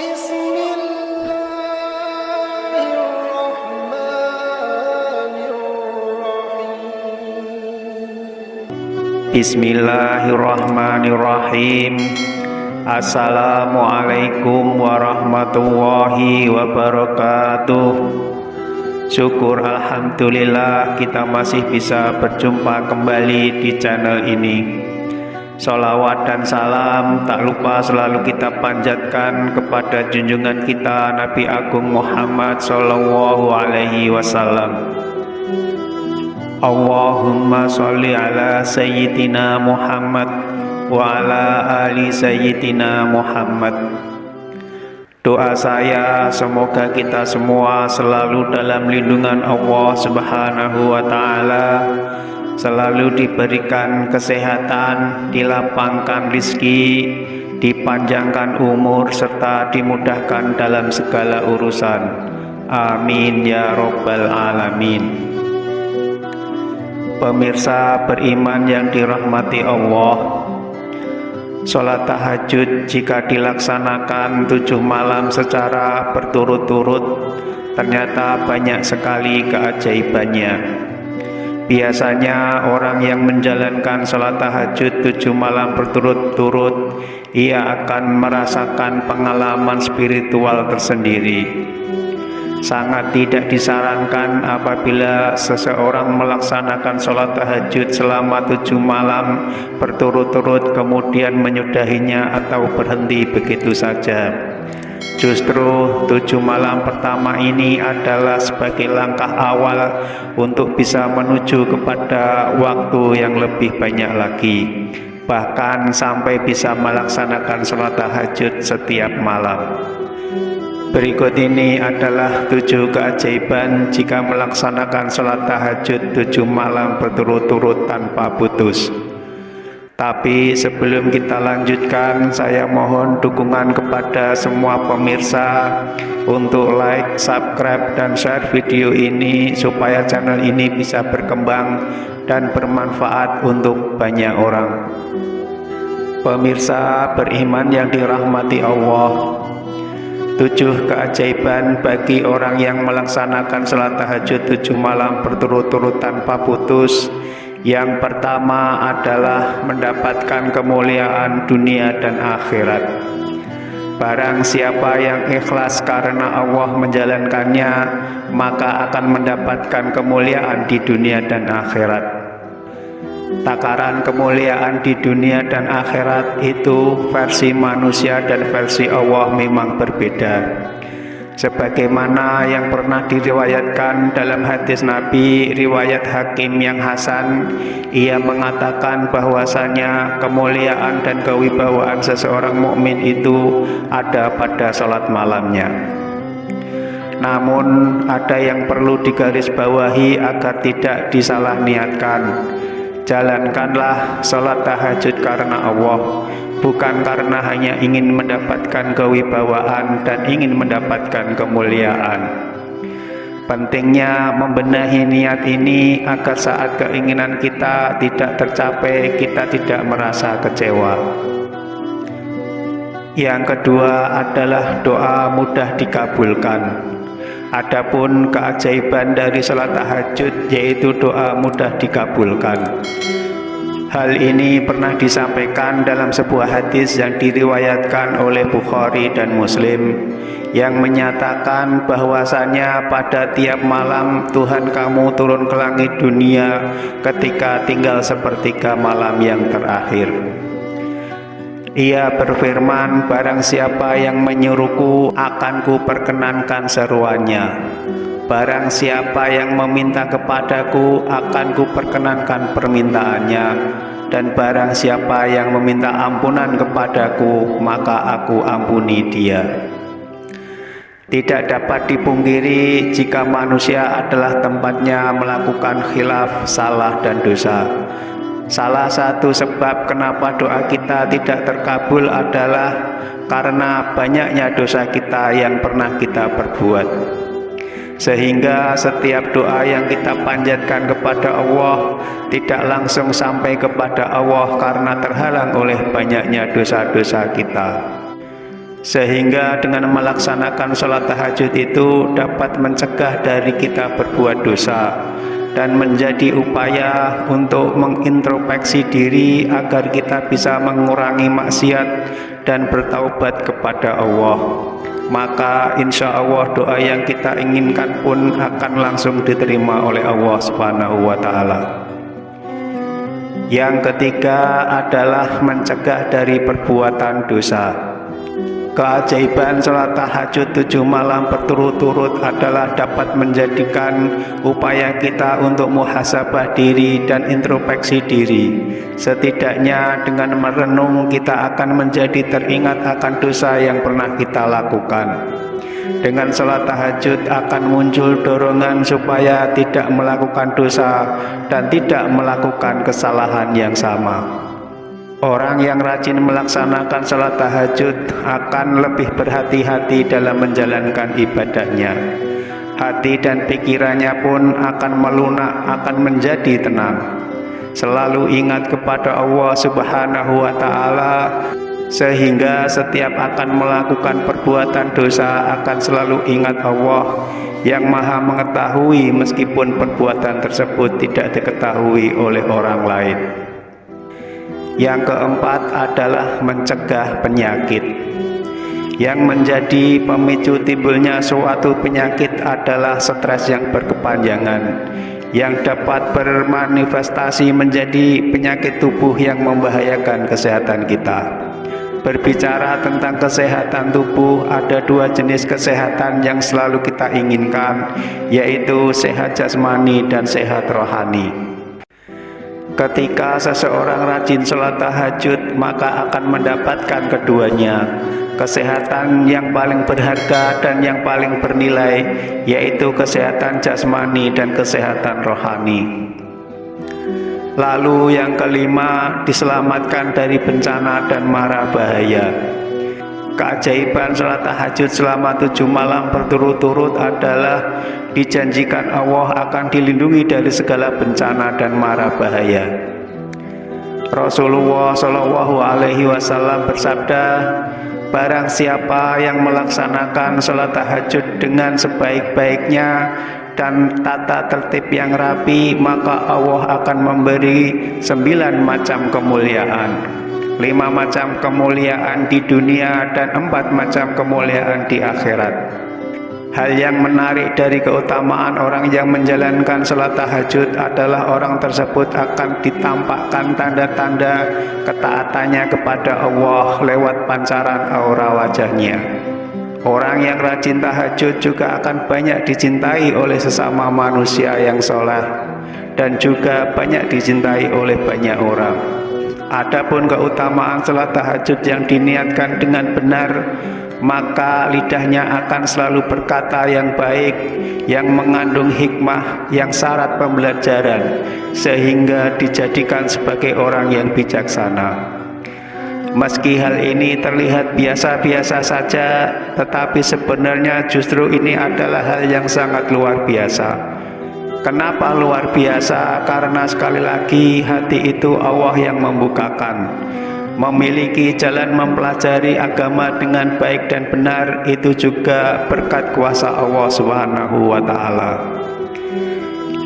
Bismillahirrahmanirrahim. Assalamualaikum warahmatullahi wabarakatuh. Syukur alhamdulillah kita masih bisa berjumpa kembali di channel ini. Sholawat dan salam tak lupa selalu kita panjatkan kepada junjungan kita Nabi Agung Muhammad Sallallahu Alaihi Wasallam. Allahumma sholli ala Sayyidina Muhammad wa ala ali Sayyidina Muhammad. Doa saya semoga kita semua selalu dalam lindungan Allah Subhanahu wa Ta'ala, selalu diberikan kesehatan, dilapangkan rizki, dipanjangkan umur, serta dimudahkan dalam segala urusan. Amin ya Rabbal Alamin. Pemirsa beriman yang dirahmati Allah, sholat tahajud jika dilaksanakan 7 malam secara berturut-turut ternyata banyak sekali keajaibannya. Biasanya orang yang menjalankan sholat tahajud 7 malam berturut-turut, ia akan merasakan pengalaman spiritual tersendiri. Sangat tidak disarankan apabila seseorang melaksanakan sholat tahajud selama 7 malam berturut-turut kemudian menyudahinya atau berhenti begitu saja. Justru 7 malam pertama ini adalah sebagai langkah awal untuk bisa menuju kepada waktu yang lebih banyak lagi, bahkan sampai bisa melaksanakan sholat tahajud setiap malam. Berikut ini adalah 7 keajaiban jika melaksanakan sholat tahajud 7 malam berturut-turut tanpa putus. Tapi sebelum kita lanjutkan, saya mohon dukungan kepada semua pemirsa untuk like, subscribe, dan share video ini supaya channel ini bisa berkembang dan bermanfaat untuk banyak orang. Pemirsa beriman yang dirahmati Allah, 7 keajaiban bagi orang yang melaksanakan sholat tahajud 7 malam berturut-turut tanpa putus. Yang pertama adalah mendapatkan kemuliaan dunia dan akhirat. Barang siapa yang ikhlas karena Allah menjalankannya, maka akan mendapatkan kemuliaan di dunia dan akhirat. Takaran kemuliaan di dunia dan akhirat itu versi manusia dan versi Allah memang berbeda. Sebagaimana yang pernah diriwayatkan dalam hadis Nabi, riwayat Hakim yang hasan, ia mengatakan bahwasanya kemuliaan dan kewibawaan seseorang mukmin itu ada pada sholat malamnya. Namun ada yang perlu digarisbawahi agar tidak disalah niatkan. Jalankanlah sholat tahajud karena Allah, bukan karena hanya ingin mendapatkan kewibawaan dan ingin mendapatkan kemuliaan. Pentingnya membenahi niat ini agar saat keinginan kita tidak tercapai, kita tidak merasa kecewa. Yang kedua adalah doa mudah dikabulkan. Adapun keajaiban dari sholat tahajud yaitu doa mudah dikabulkan. Hal ini pernah disampaikan dalam sebuah hadis yang diriwayatkan oleh Bukhari dan Muslim, yang menyatakan bahwasanya pada tiap malam Tuhan kamu turun ke langit dunia ketika tinggal sepertiga malam yang terakhir. Ia berfirman, barang siapa yang menyuruhku akan ku perkenankan seruannya. Barang siapa yang meminta kepadaku akan ku perkenankan permintaannya. Dan barang siapa yang meminta ampunan kepadaku maka aku ampuni dia. Tidak dapat dipungkiri jika manusia adalah tempatnya melakukan khilaf, salah, dan dosa. Salah satu sebab kenapa doa kita tidak terkabul adalah karena banyaknya dosa kita yang pernah kita perbuat. Sehingga setiap doa yang kita panjatkan kepada Allah tidak langsung sampai kepada Allah karena terhalang oleh banyaknya dosa-dosa kita. Sehingga dengan melaksanakan sholat tahajud itu dapat mencegah dari kita berbuat dosa dan menjadi upaya untuk mengintrospeksi diri agar kita bisa mengurangi maksiat dan bertaubat kepada Allah. Maka insya Allah doa yang kita inginkan pun akan langsung diterima oleh Allah Subhanahu wa Ta'ala. Yang ketiga adalah mencegah dari perbuatan dosa. Keajaiban sholat tahajud 7 malam berturut-turut adalah dapat menjadikan upaya kita untuk muhasabah diri dan introspeksi diri. Setidaknya dengan merenung kita akan menjadi teringat akan dosa yang pernah kita lakukan. Dengan sholat tahajud akan muncul dorongan supaya tidak melakukan dosa dan tidak melakukan kesalahan yang sama. Orang yang rajin melaksanakan sholat tahajud akan lebih berhati-hati dalam menjalankan ibadahnya. Hati dan pikirannya pun akan melunak, akan menjadi tenang. Selalu ingat kepada Allah Subhanahu wa Ta'ala, sehingga setiap akan melakukan perbuatan dosa akan selalu ingat Allah yang Maha mengetahui meskipun perbuatan tersebut tidak diketahui oleh orang lain. Yang keempat adalah mencegah penyakit. Yang menjadi pemicu timbulnya suatu penyakit adalah stres yang berkepanjangan, yang dapat bermanifestasi menjadi penyakit tubuh yang membahayakan kesehatan kita. Berbicara tentang kesehatan tubuh, ada 2 jenis kesehatan yang selalu kita inginkan, yaitu sehat jasmani dan sehat rohani. Ketika seseorang rajin sholat tahajud, maka akan mendapatkan keduanya, kesehatan yang paling berharga dan yang paling bernilai, yaitu kesehatan jasmani dan kesehatan rohani. Lalu yang kelima, diselamatkan dari bencana dan mara bahaya. Keajaiban sholat tahajud selama 7 malam berturut-turut adalah dijanjikan Allah akan dilindungi dari segala bencana dan mara bahaya. Rasulullah Shallallahu Alaihi Wasallam bersabda, barang siapa yang melaksanakan sholat tahajud dengan sebaik-baiknya dan tata tertib yang rapi, maka Allah akan memberi 9 macam kemuliaan. 5 macam kemuliaan di dunia dan 4 macam kemuliaan di akhirat. Hal yang menarik dari keutamaan orang yang menjalankan sholat tahajud adalah orang tersebut akan ditampakkan tanda-tanda ketaatannya kepada Allah lewat pancaran aura wajahnya. Orang yang rajin tahajud juga akan banyak dicintai oleh sesama manusia yang soleh dan juga banyak dicintai oleh banyak orang. Adapun keutamaan sholat tahajud yang diniatkan dengan benar, maka lidahnya akan selalu berkata yang baik, yang mengandung hikmah, yang syarat pembelajaran, sehingga dijadikan sebagai orang yang bijaksana. Meski hal ini terlihat biasa-biasa saja, tetapi sebenarnya justru ini adalah hal yang sangat luar biasa. Kenapa luar biasa? Karena sekali lagi hati itu Allah yang membukakan. Memiliki jalan mempelajari agama dengan baik dan benar itu juga berkat kuasa Allah Subhanahu wa Ta'ala.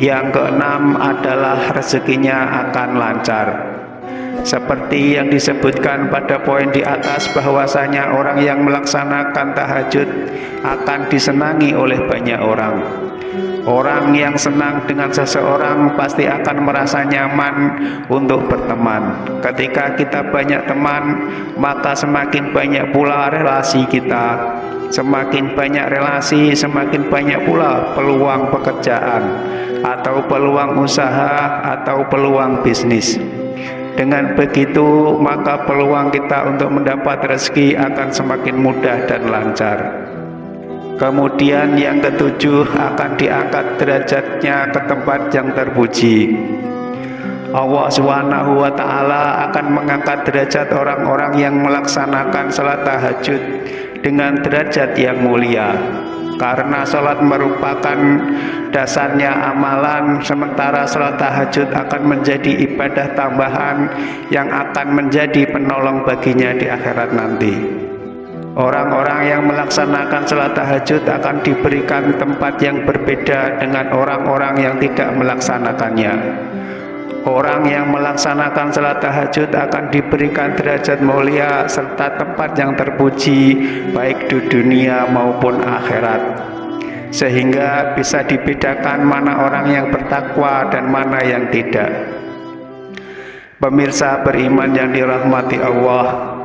Yang keenam adalah rezekinya akan lancar. Seperti yang disebutkan pada poin di atas, bahwasanya orang yang melaksanakan tahajud akan disenangi oleh banyak orang. Orang yang senang dengan seseorang pasti akan merasa nyaman untuk berteman. Ketika kita banyak teman, maka semakin banyak pula relasi kita. Semakin banyak relasi, semakin banyak pula peluang pekerjaan, atau peluang usaha, atau peluang bisnis. Dengan begitu, maka peluang kita untuk mendapat rezeki akan semakin mudah dan lancar. Kemudian yang ketujuh, akan diangkat derajatnya ke tempat yang terpuji. Allah Subhanahu wa Ta'ala akan mengangkat derajat orang-orang yang melaksanakan salat tahajud dengan derajat yang mulia. Karena salat merupakan dasarnya amalan, sementara salat tahajud akan menjadi ibadah tambahan yang akan menjadi penolong baginya di akhirat nanti. Orang-orang yang melaksanakan salat tahajud akan diberikan tempat yang berbeda dengan orang-orang yang tidak melaksanakannya. Orang yang melaksanakan salat tahajud akan diberikan derajat mulia serta tempat yang terpuji baik di dunia maupun akhirat, sehingga bisa dibedakan mana orang yang bertakwa dan mana yang tidak. Pemirsa beriman yang dirahmati Allah,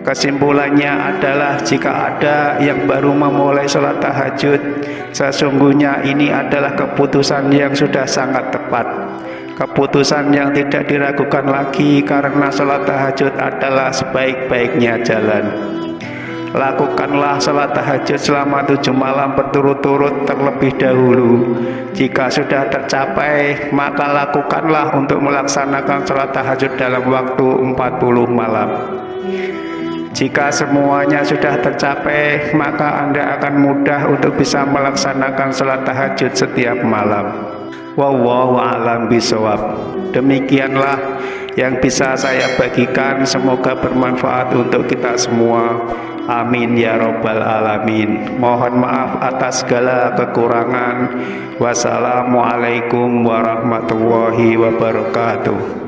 kesimpulannya adalah jika ada yang baru memulai sholat tahajud, sesungguhnya ini adalah keputusan yang sudah sangat tepat, keputusan yang tidak diragukan lagi, karena sholat tahajud adalah sebaik-baiknya jalan. Lakukanlah sholat tahajud selama 7 malam berturut-turut terlebih dahulu. Jika sudah tercapai, maka lakukanlah untuk melaksanakan sholat tahajud dalam waktu 40 malam. Jika semuanya sudah tercapai, maka Anda akan mudah untuk bisa melaksanakan sholat tahajud setiap malam. Wallahu a'lam bishawab. Demikianlah yang bisa saya bagikan, semoga bermanfaat untuk kita semua. Amin ya robbal alamin. Mohon maaf atas segala kekurangan. Wassalamualaikum warahmatullahi wabarakatuh.